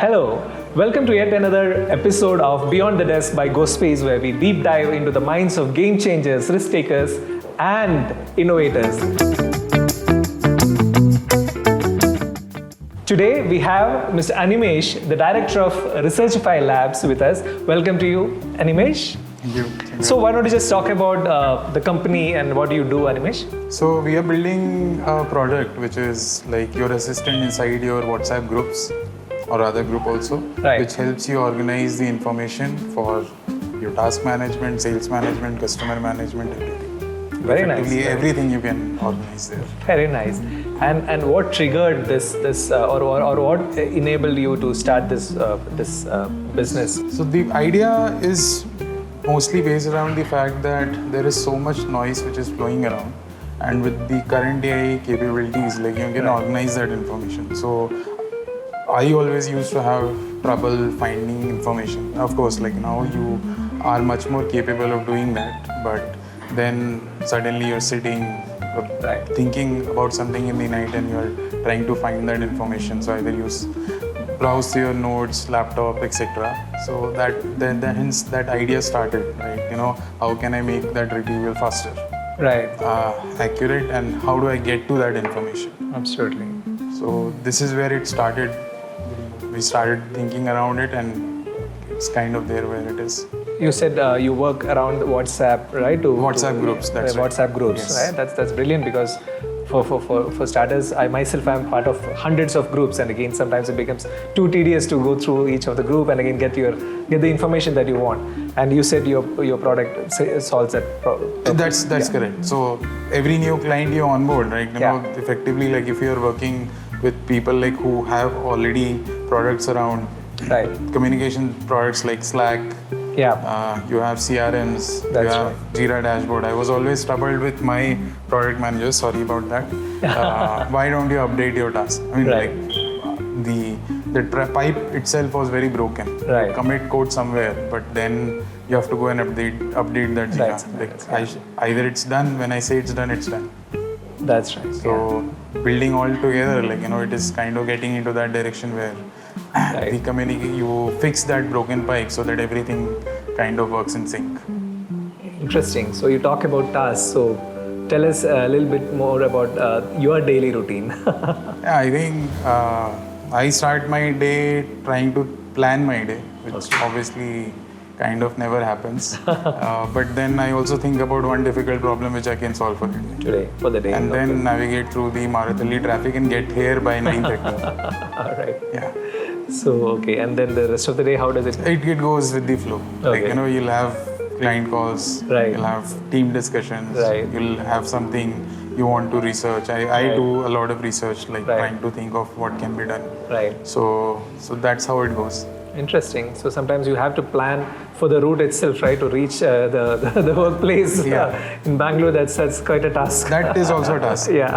Hello, welcome to yet another episode of Beyond the Desk by GoSpaze, where we deep dive into the minds of game changers, risk takers, and innovators. Today we have Mr. Animesh, the director of Researchify Labs, with us. Welcome to you, Animesh. Thank you. So why don't you just talk about the company and what do you do, Animesh? So we are building a product which is like your assistant inside your WhatsApp groups or other group also, Right. which helps you organize the information for your task management, sales management, customer management, everything. Very nice. Effectively, everything you can organize there. Very nice. And what triggered this or what enabled you to start this business? So the idea is mostly based around the fact that there is so much noise which is flowing around, and with the current AI capabilities, like you can organize that information. So I always used to have trouble finding information. Of course, like now you are much more capable of doing that, but then suddenly you're sitting thinking about something in the night and you're trying to find that information. So either you browse your notes, laptop, etc. So hence that idea started, right? How can I make that retrieval faster, Right. accurate, and how do I get to that information? Absolutely. So this is where it started. We started thinking around it, and it's kind of there where it is. You said you work around WhatsApp, right? WhatsApp groups, that's right. WhatsApp groups, Yes. right? That's brilliant because for starters, I myself am part of hundreds of groups, and again sometimes it becomes too tedious to go through each of the group and again get the information that you want. And you said your product solves that problem. That's correct. So every new client you onboard, right? Effectively, like if you're working with people like who have already products around Right. communication products like Slack. Yeah. You have CRMs, you That's have Jira dashboard. I was always troubled with my product managers. Sorry about that. Why don't you update your task? I mean, Right. the pipe itself was very broken. Right. Commit code somewhere, but then you have to go and update that Jira. Right. Either it's done. When I say it's done, it's done. That's right. So building all together, it is kind of getting into that direction where you fix that broken pipe so that everything kind of works in sync. Interesting. So you talk about tasks. So tell us a little bit more about your daily routine. Yeah, I think I start my day trying to plan my day, which obviously kind of never happens. But then I also think about one difficult problem which I can solve for the day. And then navigate through the Marathali traffic and get here by 9:30. All right. Yeah. So, okay. And then the rest of the day, how does it? It goes with the flow. Okay. You'll have client calls, Right. you'll have team discussions, Right. you'll have something you want to research. I do a lot of research, trying to think of what can be done. Right. So that's how it goes. Interesting. So sometimes you have to plan for the route itself, right, to reach the workplace. Yeah. In Bangalore, that's quite a task. That is also a task. Yeah.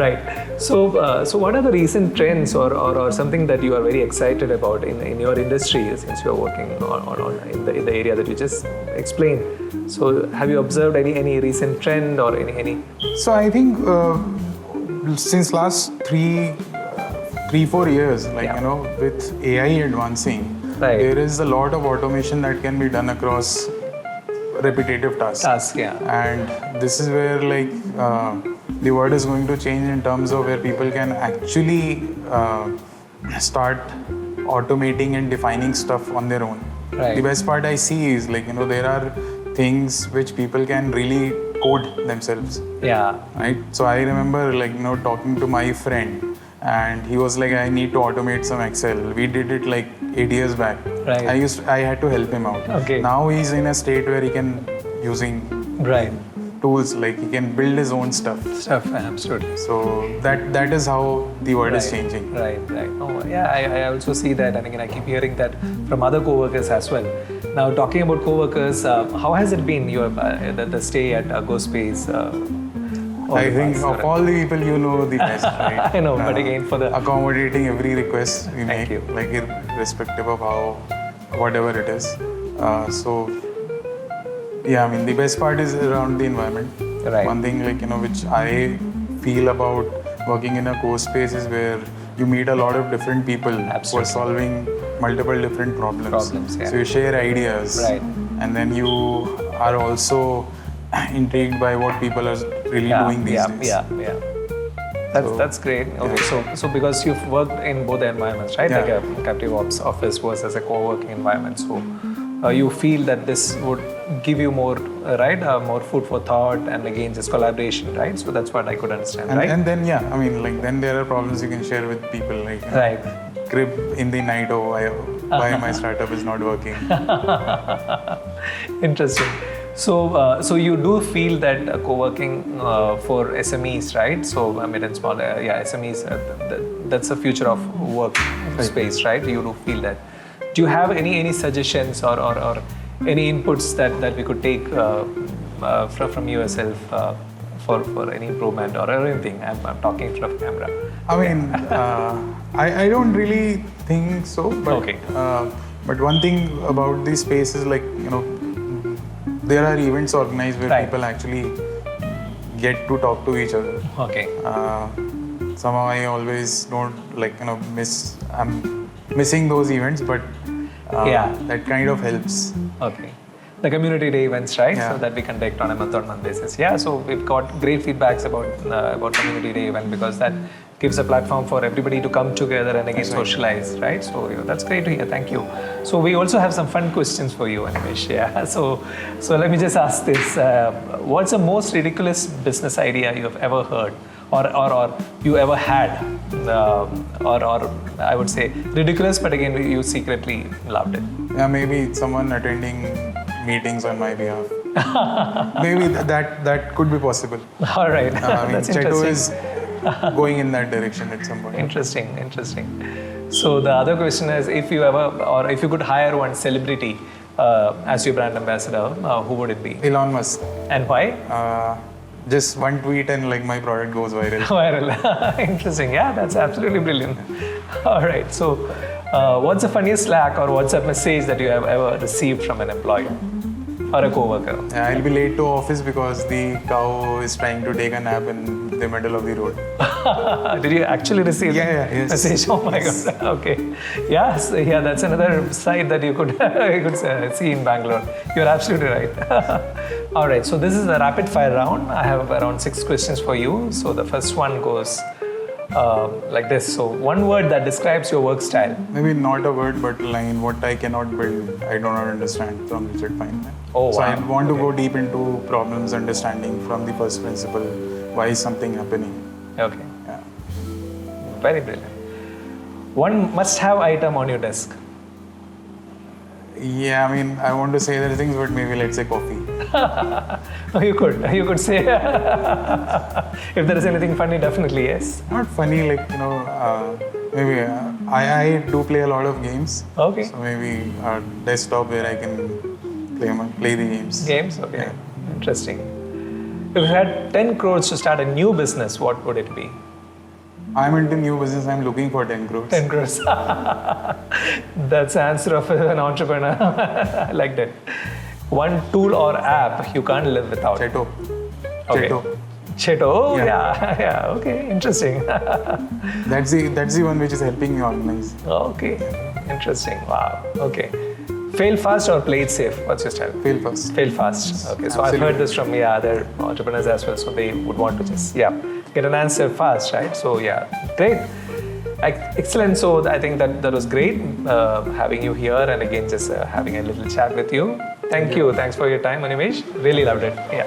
Right. So what are the recent trends or something that you are very excited about in your industry since you are working on in the area that you just explained? So have you observed any recent trend or any? So I think since last 3-4 years, with AI advancing, Right. there is a lot of automation that can be done across repetitive tasks. And this is where the world is going to change in terms of where people can actually start automating and defining stuff on their own. Right. The best part I see is there are things which people can really code themselves. Yeah. Right. So I remember talking to my friend, and he was like, I need to automate some Excel. We did it 8 years back. Right. I had to help him out. Okay. Now he's in a state where he can using Right. tools, he can build his own stuff. Absolutely. So that is how the world is changing. Right. Oh, yeah, I also see that, and again, I keep hearing that from other co-workers as well. Now, talking about co-workers, how has it been the stay at GoSpace? I think of all the people the best, right? I know, but again, for the accommodating every request we Thank make, you. irrespective of whatever it is. Yeah, I mean, the best part is around the environment. Right. One thing which I feel about working in a co-space is where you meet a lot of different people who are Absolutely. solving multiple different problems. Yeah. So you share ideas, Right. and then you are also intrigued by what people are really doing these days. Yeah. That's great. Okay, so because you've worked in both the environments, right? Yeah. Like a captive ops office versus a co-working environment. So you feel that this would give you more, right? More food for thought, and again, just collaboration, right? So that's what I could understand, And, right? and then like then there are problems you can share with people, like Right. crib in the night, why my startup is not working. Interesting. So you do feel that co-working for SMEs, right? So mid and small, SMEs, that's the future of work space, right? You do feel that. Do you have any suggestions or any inputs that we could take from yourself for any improvement or anything? I'm talking from camera. I mean, I don't really think so. But, Okay. But one thing about this space is, like, there are events organized where Right. people actually get to talk to each other. Okay. Somehow I always don't I'm missing those events, but that kind of helps. Okay. The community day events, right? Yeah. So that we conduct on a month-on-month basis. Yeah. So we've got great feedbacks about community day event, because that gives a platform for everybody to come together and again socialize, right? So that's great to hear. Thank you. So we also have some fun questions for you, Animesh. Yeah. So let me just ask this: what's the most ridiculous business idea you have ever heard, or you ever had, or I would say ridiculous, but again you secretly loved it? Yeah, maybe someone attending meetings on my behalf. Maybe that could be possible. All right. I mean, That's Cheto interesting. is going in that direction at some point. Interesting. So the other question is, if you could hire one celebrity as your brand ambassador, who would it be? Elon Musk. And why? Just one tweet and like my product goes viral. Viral. Interesting. Yeah, that's absolutely brilliant. All right. So what's the funniest Slack or WhatsApp message that you have ever received from an employee or a coworker? Yeah, I'll be late to office because the cow is trying to take a nap in the middle of the road. Did you actually receive yes. message? Oh my God. Okay. Yes. Yeah, that's another side that you could see in Bangalore. You're absolutely right. All right. So this is a rapid fire round. I have around 6 questions for you. So the first one goes like this. So one word that describes your work style. Maybe not a word, but line. What I cannot build, I do not understand, from Richard Feynman. Oh, so wow. I want to go deep into problems understanding from the first principle. Why is something happening? Okay. Yeah. Very brilliant. One must-have item on your desk. Yeah, I mean, I want to say other things, but maybe let's say coffee. You could say if there is anything funny, definitely yes. Not funny, like, maybe I do play a lot of games. Okay. So maybe a desktop where I can play the games. Games? Okay. Interesting. If you had 10 crores to start a new business, what would it be? I'm into new business. I'm looking for 10 crores. 10 crores. That's the answer of an entrepreneur. I like that. One tool or app you can't live without. Cheto. Okay. Cheto. Oh, Yeah. yeah. Okay. Interesting. That's the one which is helping me organize. Okay. Interesting. Wow. Okay. Fail fast or play it safe? What's your style? Fail first. Fail fast. Okay. So Absolutely. I've heard this from other entrepreneurs as well. So they would want to just get an answer fast, right? So great. Excellent. So I think that was great having you here, and again just having a little chat with you. Thank you. Thanks for your time, Animesh. Really loved it. Yeah.